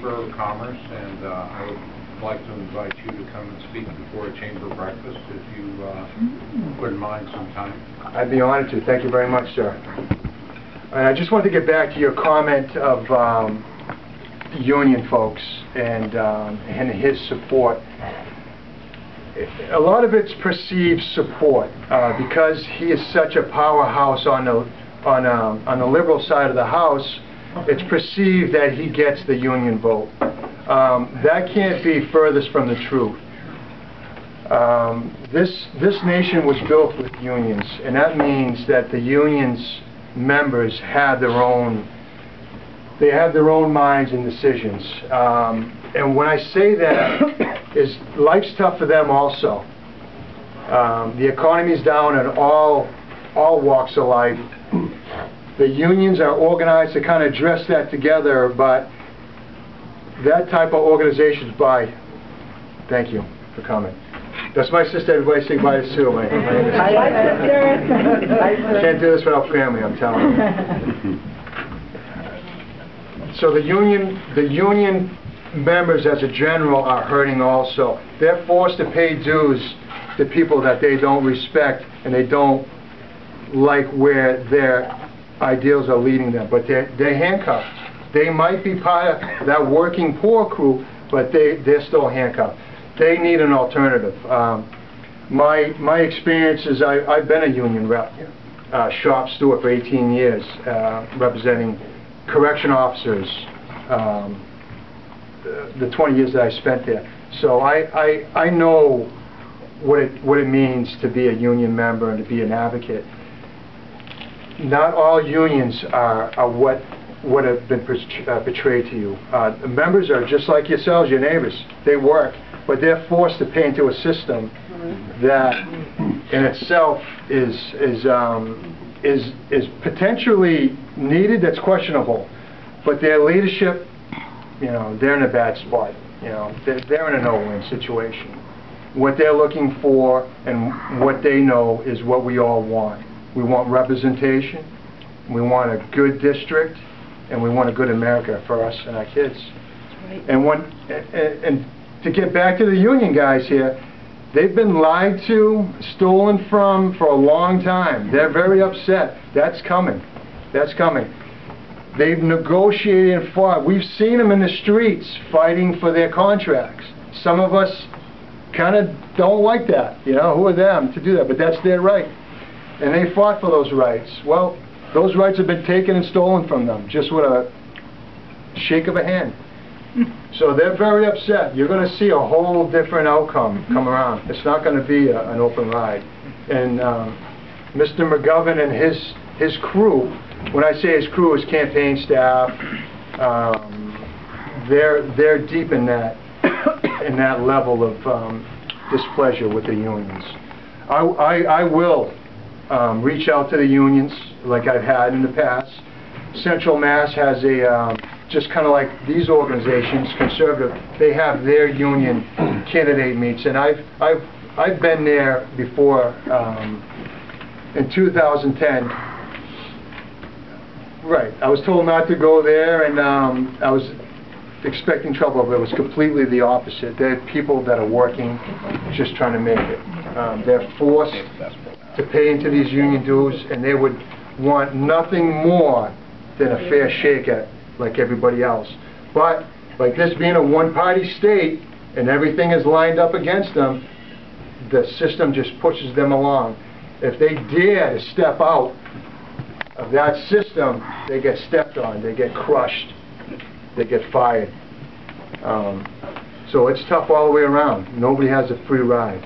Chamber of Commerce, and I would like to invite you to come and speak before a chamber breakfast if you wouldn't mind some time. I'd be honored to. Thank you very much, sir. And I just wanted to get back to your comment of union folks and his support. A lot of it's perceived support because he is such a powerhouse on the liberal side of the House. It's perceived that he gets the union vote. That can't be furthest from the truth. This nation was built with unions, and that means that the unions members have their own minds and decisions. And when I say that, is life's tough for them also. The economy's down in all walks of life. The unions are organized to kind of address that together, but that type of organization's by. Thank you for coming. That's my sister. Everybody say bye to Sue. My sister. Can't do this without family, I'm telling you. So the union members as a general are hurting also. They're forced to pay dues to people that they don't respect and they don't like where their ideals are leading them, but they're handcuffed. They might be part of that working poor crew, but they're still handcuffed. They need an alternative. My experience is I've been a union rep, shop steward for 18 years, representing correction officers, the 20 years that I spent there. So I know what it means to be a union member and to be an advocate. Not all unions are what have been portrayed to you. The members are just like yourselves, your neighbors. They work, but they're forced to pay into a system that in itself is potentially needed, that's questionable. But their leadership, you know, they're in a bad spot. You know, they're in a no-win situation. What they're looking for and what they know is what we all want. We want representation, we want a good district, and we want a good America for us and our kids. Right. And to get back to the union guys here, they've been lied to, stolen from for a long time. They're very upset. That's coming. That's coming. They've negotiated and fought. We've seen them in the streets fighting for their contracts. Some of us kind of don't like that. You know, who are them to do that? But that's their right. And they fought for those rights. Well, those rights have been taken and stolen from them, just with a shake of a hand. So they're very upset. You're going to see a whole different outcome come around. It's not going to be an open ride. And Mr. McGovern and his crew, when I say his crew, his campaign staff, they're deep in that level of displeasure with the unions. I will reach out to the unions like I've had in the past. Central Mass has a, just kind of like these organizations, conservative, they have their union candidate meets, and I've been there before. In 2010, right, I was told not to go there, and I was expecting trouble, but it was completely the opposite. They're people that are working, just trying to make it. They're forced to pay into these union dues, and they would want nothing more than a fair shake at like everybody else. But like this being a one-party state and everything is lined up against them, the system just pushes them along. If they dare to step out of that system, they get stepped on, they get crushed, they get fired. So it's tough all the way around. Nobody has a free ride.